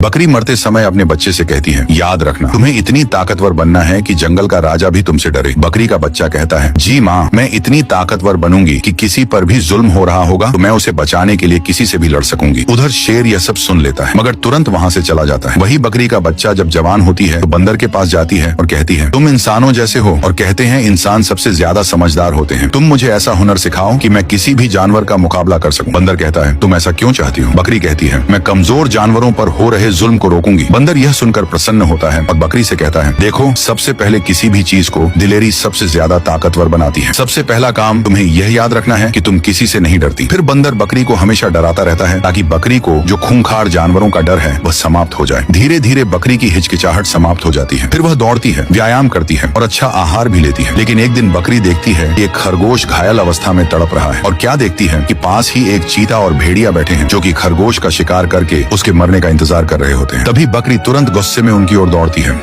बकरी मरते समय अपने बच्चे से कहती है, याद रखना तुम्हें इतनी ताकतवर बनना है कि जंगल का राजा भी तुमसे डरे। बकरी का बच्चा कहता है, जी माँ, मैं इतनी ताकतवर बनूंगी कि किसी पर भी जुल्म हो रहा होगा तो मैं उसे बचाने के लिए किसी से भी लड़ सकूंगी। उधर शेर यह सब सुन लेता है मगर तुरंत वहाँ से चला जाता है। वही बकरी का बच्चा जब जवान होती है तो बंदर के पास जाती है और कहती है, तुम इंसानों जैसे हो और कहते हैं इंसान सबसे ज्यादा समझदार होते हैं। तुम मुझे ऐसा हुनर सिखाओ कि मैं किसी भी जानवर का मुकाबला कर सकूं। बंदर कहता है, तुम ऐसा क्यों चाहती हो? बकरी कहती है, मैं कमजोर जानवरों पर हो रहे जुल्म को रोकूंगी। बंदर यह सुनकर प्रसन्न होता है और बकरी से कहता है, देखो, सबसे पहले किसी भी चीज को दिलेरी सबसे ज्यादा ताकतवर बनाती है। सबसे पहला काम तुम्हें यह याद रखना है कि तुम किसी से नहीं डरती। फिर बंदर बकरी को हमेशा डराता रहता है ताकि बकरी को जो खूंखार जानवरों का डर है वह समाप्त हो जाए। धीरे धीरे बकरी की हिचकिचाहट समाप्त हो जाती है। फिर वह दौड़ती है, व्यायाम करती है और अच्छा आहार भी लेती है। लेकिन एक दिन बकरी देखती है कि एक खरगोश घायल अवस्था में तड़प रहा है और क्या देखती है कि पास ही एक चीता और भेड़िया बैठे हैं जो कि खरगोश का शिकार करके उसके मरने का इंतजार कर रहे होते हैं। तभी बकरी तुरंत गुस्से में उनकी ओर दौड़ती है।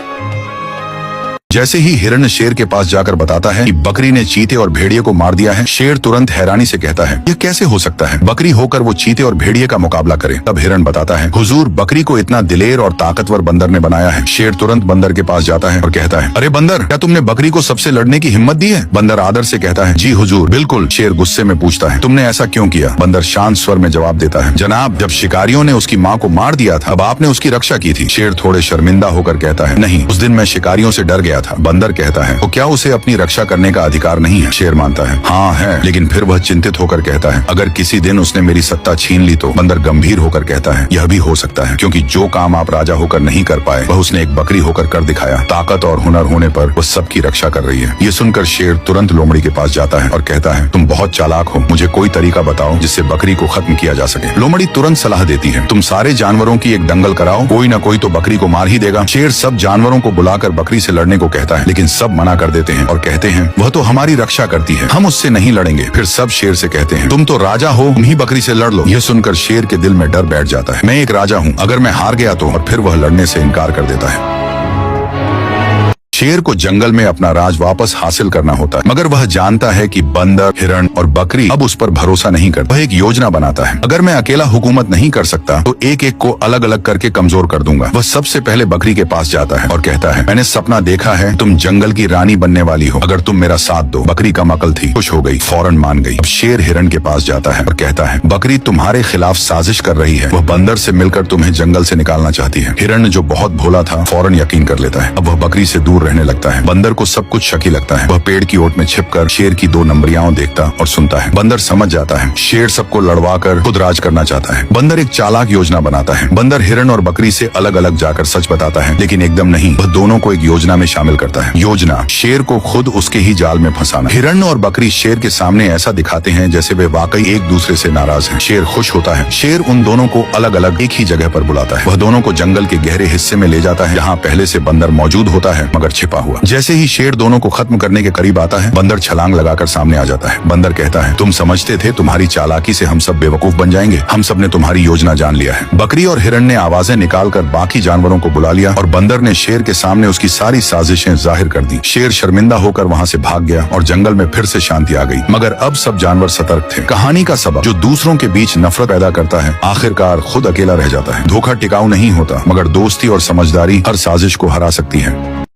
जैसे ही हिरण शेर के पास जाकर बताता है कि बकरी ने चीते और भेड़िए को मार दिया है, शेर तुरंत हैरानी से कहता है, यह कैसे हो सकता है? बकरी होकर वो चीते और भेड़िए का मुकाबला करे। तब हिरण बताता है, हुजूर, बकरी को इतना दिलेर और ताकतवर बंदर ने बनाया है। शेर तुरंत बंदर के पास जाता है और कहता है, अरे बंदर, क्या तुमने बकरी को सबसे लड़ने की हिम्मत दी है? बंदर आदर से कहता है, जी हुजूर, बिल्कुल। शेर गुस्से में पूछता है, तुमने ऐसा क्यों किया? बंदर शांत स्वर में जवाब देता है, जनाब, जब शिकारियों ने उसकी माँ को मार दिया था अब आपने उसकी रक्षा की थी। शेर थोड़े शर्मिंदा होकर कहता है, नहीं, उस दिन मैं शिकारियों से डर गया था। बंदर कहता है, तो क्या उसे अपनी रक्षा करने का अधिकार नहीं है? शेर मानता है, हाँ है, लेकिन फिर वह चिंतित होकर कहता है, अगर किसी दिन उसने मेरी सत्ता छीन ली तो? बंदर गंभीर होकर कहता है, यह भी हो सकता है, क्योंकि जो काम आप राजा होकर नहीं कर पाए वह उसने एक बकरी होकर कर दिखाया। ताकत और हुनर होने पर वह सबकी रक्षा कर रही है। ये सुनकर शेर तुरंत लोमड़ी के पास जाता है और कहता है, तुम बहुत चालाक हो, मुझे कोई तरीका बताओ जिससे बकरी को खत्म किया जा सके। लोमड़ी तुरंत सलाह देती है, तुम सारे जानवरों की एक दंगल कराओ, कोई न कोई तो बकरी को मार ही देगा। शेर सब जानवरों को बुलाकर बकरी से लड़ने को कहता है, लेकिन सब मना कर देते हैं और कहते हैं, वह तो हमारी रक्षा करती है, हम उससे नहीं लड़ेंगे। फिर सब शेर से कहते हैं, तुम तो राजा हो, तुम ही बकरी से लड़ लो। यह सुनकर शेर के दिल में डर बैठ जाता है, मैं एक राजा हूँ, अगर मैं हार गया तो? और फिर वह लड़ने से इनकार कर देता है। शेर को जंगल में अपना राज वापस हासिल करना होता है, मगर वह जानता है कि बंदर, हिरण और बकरी अब उस पर भरोसा नहीं करते। वह एक योजना बनाता है, अगर मैं अकेला हुकूमत नहीं कर सकता तो एक एक को अलग अलग करके कमजोर कर दूंगा। वह सबसे पहले बकरी के पास जाता है और कहता है, मैंने सपना देखा है, तुम जंगल की रानी बनने वाली हो, अगर तुम मेरा साथ दो। बकरी कम अकल थी, खुश हो गई, फौरन मान गई। अब शेर हिरण के पास जाता है और कहता है, बकरी तुम्हारे खिलाफ साजिश कर रही है, वह बंदर से मिलकर तुम्हें जंगल से निकालना चाहती है। हिरण जो बहुत भोला था फौरन यकीन कर लेता है। अब वह बकरी से दूर रहने लगता है। बंदर को सब कुछ शकी लगता है। वह पेड़ की ओट में छिपकर शेर की दो नंबरियाओं देखता और सुनता है। बंदर समझ जाता है, शेर सबको लड़वाकर खुद राज करना चाहता है। बंदर एक चालाक योजना बनाता है। बंदर हिरण और बकरी से अलग अलग जाकर सच बताता है, लेकिन एकदम नहीं, वह दोनों को एक योजना में शामिल करता है। योजना, शेर को खुद उसके ही जाल में फंसाना। हिरण और बकरी शेर के सामने ऐसा दिखाते हैं जैसे वे वाकई एक दूसरे से नाराज हैं। शेर खुश होता है। शेर उन दोनों को अलग अलग एक ही जगह पर बुलाता है। वह दोनों को जंगल के गहरे हिस्से में ले जाता है जहाँ पहले से बंदर मौजूद होता है मगर छिपा हुआ। जैसे ही शेर दोनों को खत्म करने के करीब आता है, बंदर छलांग लगाकर सामने आ जाता है। बंदर कहता है, तुम समझते थे तुम्हारी चालाकी से हम सब बेवकूफ बन जाएंगे, हम सब ने तुम्हारी योजना जान लिया है। बकरी और हिरण ने आवाजें निकालकर बाकी जानवरों को बुला लिया और बंदर ने शेर के सामने उसकी सारी साजिशें जाहिर कर दी। शेर शर्मिंदा होकर वहाँ से भाग गया और जंगल में फिर से शांति आ गई। मगर अब सब जानवर सतर्क थे। कहानी का सबक, जो दूसरों के बीच नफरत पैदा करता है आखिरकार खुद अकेला रह जाता है। धोखा टिकाऊ नहीं होता, मगर दोस्ती और समझदारी हर साजिश को हरा सकती है।